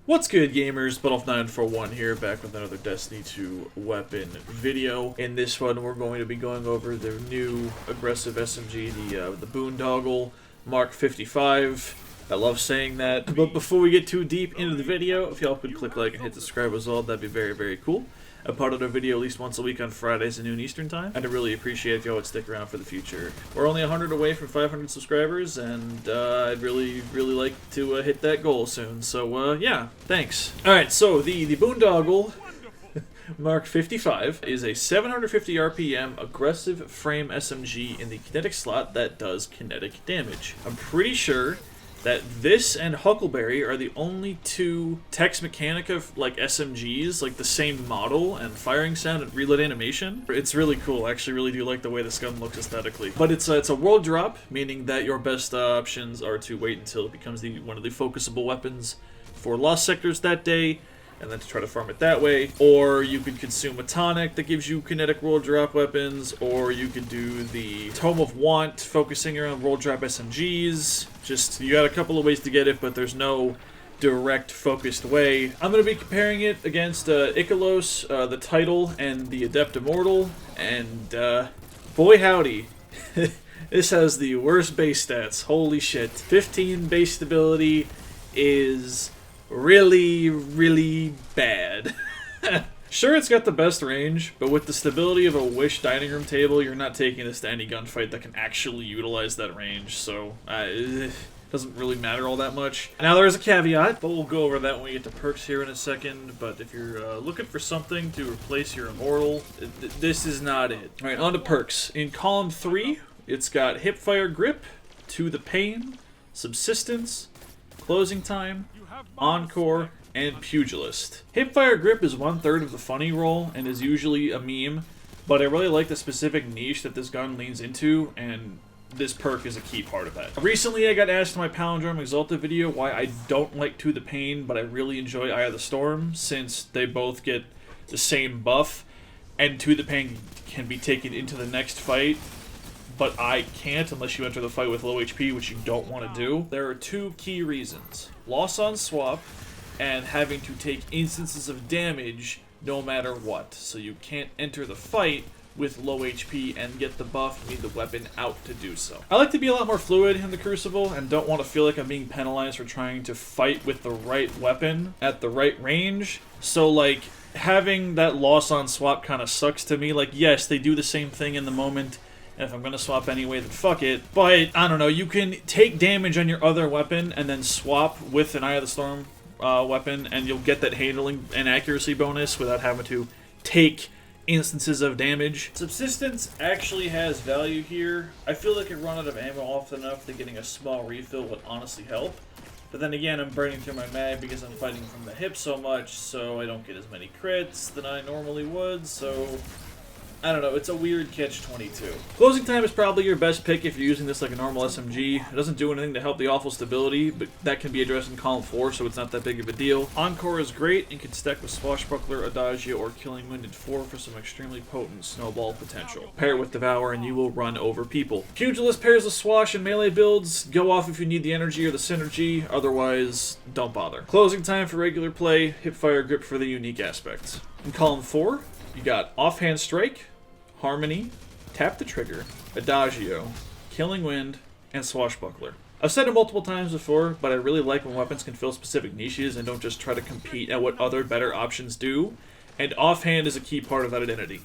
What's good, gamers? Boondoggle Mk here, back with another Destiny 2 weapon video. In this one, we're going to be going over the new aggressive SMG, the Boondoggle Mk 55. I love saying that. But before we get too deep into the video, if y'all could click like and hit subscribe as well, that'd be very, very cool. I put out a video at least once a week on Fridays at noon Eastern time. I'd really appreciate if y'all would stick around for the future. We're only 100 away from 500 subscribers, and I'd really like to hit that goal soon. So, yeah, thanks. Alright, so the Boondoggle Mk 55 is a 750 RPM aggressive frame SMG in the kinetic slot that does kinetic damage. I'm pretty sure that this and Huckleberry are the only two Tex Mechanica like SMGs, like the same model and firing sound and reload animation. It's really cool. I actually really do like the way this gun looks aesthetically. But it's a world drop, meaning that your best options are to wait until it becomes one of the focusable weapons for lost sectors that day, and then to try to farm it that way. Or you could consume a tonic that gives you kinetic world drop weapons, or you could do the Tome of Want, focusing around world drop SMGs. Just, you got a couple of ways to get it, but there's no direct focused way. I'm going to be comparing it against Ikelos, the Title, and the Adept Immortal, and boy howdy, this has the worst base stats. Holy shit. 15 base stability is really bad. Sure, it's got the best range, but with the stability of a Wish dining room table, you're not taking this to any gunfight that can actually utilize that range, so it doesn't really matter all that much. Now there's a caveat, but we'll go over that when we get to perks here in a second. But if you're looking for something to replace your Immortal, this is not it. Alright, on to perks. In column 3, it's got Hipfire Grip, To the Pain, Subsistence, Closing Time, Encore, and Pugilist. Hipfire Grip is 1/3 of the funny roll and is usually a meme, but I really like the specific niche that this gun leans into, and this perk is a key part of that. Recently I got asked in my Palindrome Exalta video why I don't like To the Pain, but I really enjoy Eye of the Storm, since they both get the same buff, and To the Pain can be taken into the next fight, but I can't unless you enter the fight with low HP, which you don't want to do. There are two key reasons: loss on swap, and having to take instances of damage no matter what. So you can't enter the fight with low HP and get the buff. You need the weapon out to do so. I like to be a lot more fluid in the Crucible and don't want to feel like I'm being penalized for trying to fight with the right weapon at the right range. So like, having that loss on swap kind of sucks to me. Like, yes, they do the same thing in the moment, and if I'm going to swap anyway, then fuck it. But, I don't know, you can take damage on your other weapon and then swap with an Eye of the Storm weapon, and you'll get that handling and accuracy bonus without having to take instances of damage. Subsistence actually has value here. I feel like I run out of ammo often enough that getting a small refill would honestly help. But then again, I'm burning through my mag because I'm fighting from the hip so much, so I don't get as many crits than I normally would, so I don't know, it's a weird catch-22. Closing Time is probably your best pick if you're using this like a normal SMG. It doesn't do anything to help the awful stability, but that can be addressed in column 4, so it's not that big of a deal. Encore is great and can stack with Swashbuckler, Adagio, or Killing Wind in 4 for some extremely potent snowball potential. Pair it with Devour and you will run over people. Pugilist pairs with Swash and melee builds. Go off if you need the energy or the synergy, otherwise don't bother. Closing Time for regular play, Hipfire Grip for the unique aspects. In column 4, you got Offhand Strike, Harmony, Tap the Trigger, Adagio, Killing Wind, and Swashbuckler. I've said it multiple times before, but I really like when weapons can fill specific niches and don't just try to compete at what other better options do, and Offhand is a key part of that identity.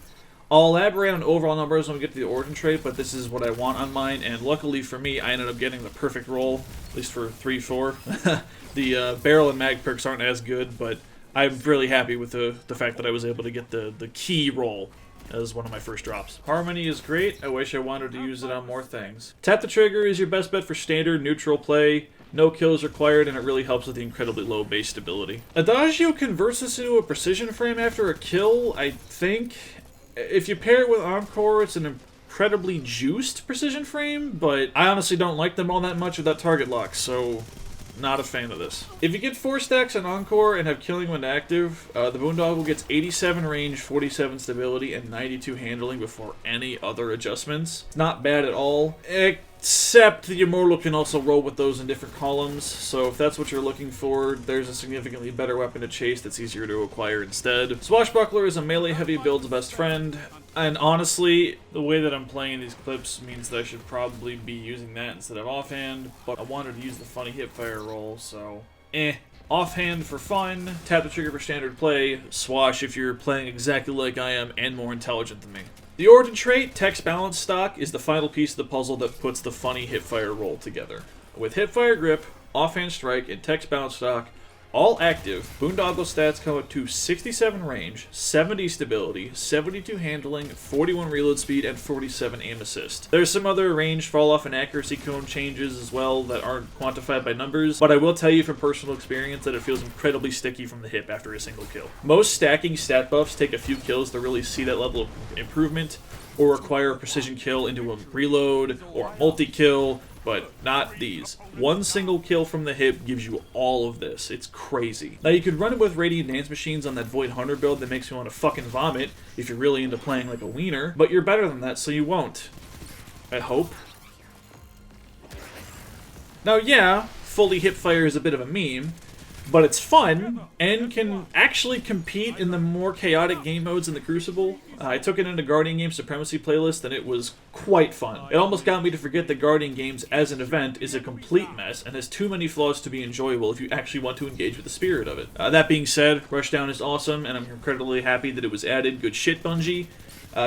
I'll elaborate on overall numbers when we get to the origin trait, but this is what I want on mine, and luckily for me, I ended up getting the perfect roll, at least for 3-4. The barrel and mag perks aren't as good, but I'm really happy with the fact that I was able to get the key roll as one of my first drops. Harmony is great. I wish I wanted to use it on more things. Tap the Trigger is your best bet for standard neutral play. No kills required, and it really helps with the incredibly low base stability. Adagio converts this into a precision frame after a kill, I think. If you pair it with Encore, it's an incredibly juiced precision frame, but I honestly don't like them all that much with that target lock, so not a fan of this. If you get 4 stacks on Encore and have Killing Wind active, the Boondoggle gets 87 range, 47 stability, and 92 handling before any other adjustments. Not bad at all, Except the Immortal can also roll with those in different columns, so if that's what you're looking for, there's a significantly better weapon to chase that's easier to acquire instead. Swashbuckler is a melee-heavy build's best friend, and honestly, the way that I'm playing these clips means that I should probably be using that instead of offhand, but I wanted to use the funny hipfire roll, so Offhand for fun, tap the trigger for standard play, swash if you're playing exactly like I am and more intelligent than me. The origin trait, text balance stock, is the final piece of the puzzle that puts the funny hipfire roll together. With hipfire grip, offhand strike, and text balance stock all active, Boondoggle stats come up to 67 range, 70 stability, 72 handling, 41 reload speed, and 47 aim assist. There's some other range fall off and accuracy cone changes as well that aren't quantified by numbers, but I will tell you from personal experience that it feels incredibly sticky from the hip after a single kill. Most stacking stat buffs take a few kills to really see that level of improvement, or require a precision kill into a reload or a multi-kill, but not these. One single kill from the hip gives you all of this. It's crazy. Now you could run it with Radiant Dance Machines on that Void Hunter build that makes you want to fucking vomit if you're really into playing like a wiener, but you're better than that, so you won't. I hope. Now yeah, fully hipfire is a bit of a meme, but it's fun, and can actually compete in the more chaotic game modes in the Crucible. I took it into Guardian Games Supremacy playlist, and it was quite fun. It almost got me to forget that Guardian Games, as an event, is a complete mess, and has too many flaws to be enjoyable if you actually want to engage with the spirit of it. That being said, Rushdown is awesome, and I'm incredibly happy that it was added. Good shit, Bungie.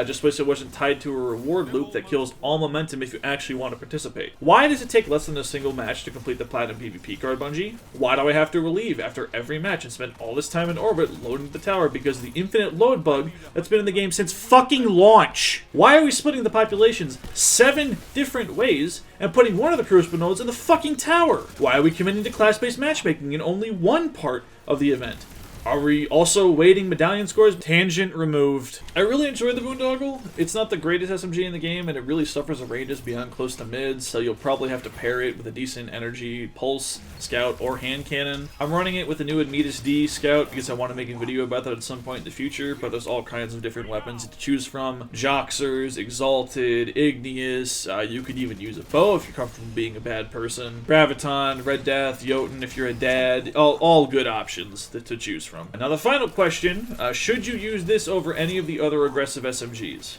Just wish it wasn't tied to a reward loop that kills all momentum if you actually want to participate. Why does it take less than a single match to complete the Platinum PvP card, Bungie? Why do I have to relieve after every match and spend all this time in orbit loading the tower because of the infinite load bug that's been in the game since fucking launch? Why are we splitting the populations 7 different ways and putting one of the Crucible nodes in the fucking tower? Why are we committing to class-based matchmaking in only one part of the event? Are we also weighting medallion scores? Tangent removed. I really enjoy the Boondoggle. It's not the greatest SMG in the game, and it really suffers of ranges beyond close to mid, so you'll probably have to pair it with a decent energy, pulse, scout, or hand cannon. I'm running it with the new Admetus D scout because I want to make a video about that at some point in the future, but there's all kinds of different weapons to choose from. Joxers, Exalted, Igneous, you could even use a bow if you're comfortable being a bad person. Graviton, Red Death, Jotun if you're a dad, all good options to choose from. Now the final question, should you use this over any of the other aggressive SMGs?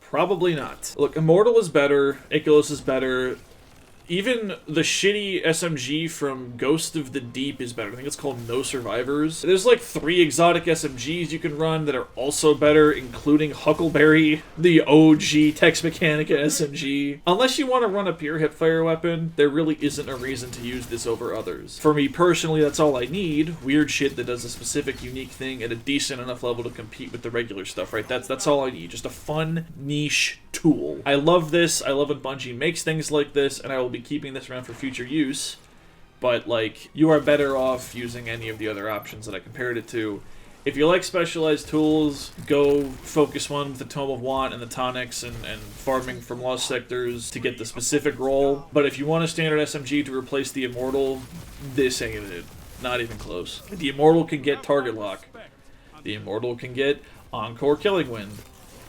Probably not. Look, Immortal is better, Icarus is better, even the shitty SMG from Ghost of the Deep is better. I think it's called No Survivors. There's like 3 exotic SMGs you can run that are also better, including Huckleberry, the OG Tex Mechanica SMG. Unless you want to run a pure hipfire weapon, there really isn't a reason to use this over others. For me personally, that's all I need. Weird shit that does a specific, unique thing at a decent enough level to compete with the regular stuff, right? That's all I need. Just a fun, niche tool. I love this. I love when Bungie makes things like this, and I will be keeping this around for future use, but like, you are better off using any of the other options that I compared it to. If you like specialized tools, go focus one with the Tome of Want and the tonics and farming from Lost Sectors to get the specific role. But if you want a standard SMG to replace the Immortal, this ain't it. Not even close. The Immortal can get target lock. The Immortal can get Encore Killing Wind.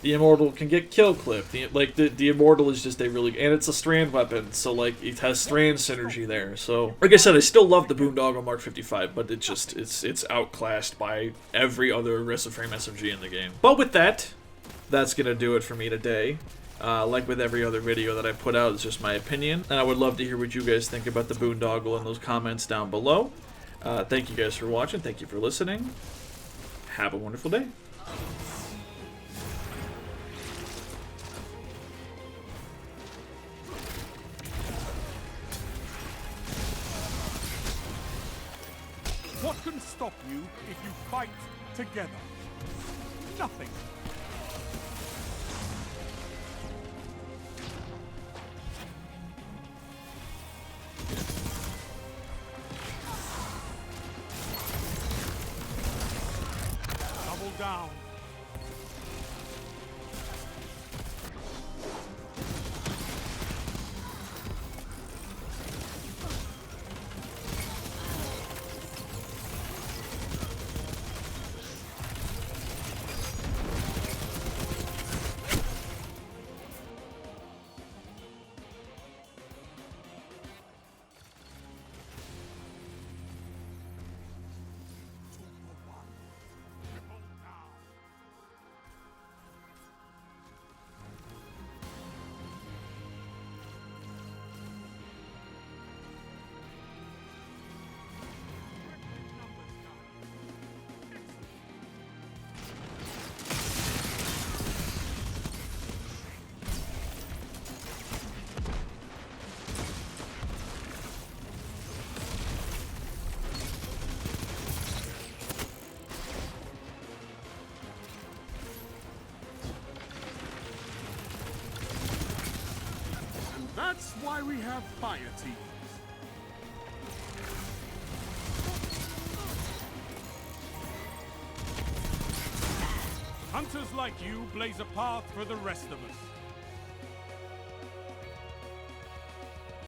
The Immortal can get kill clip. The Immortal is just a really, and it's a strand weapon, so like it has strand synergy there. So like I said, I still love the Boondoggle Mark 55, but it's outclassed by every other aggressive frame SMG in the game. But with that, that's gonna do it for me today. Like with every other video that I put out, it's just my opinion, and I would love to hear what you guys think about the Boondoggle in those comments down below. Thank you guys for watching. Thank you for listening. Have a wonderful day. What can stop you if you fight together? Nothing. Double down. why we have fire teams. Hunters like you blaze a path for the rest of us.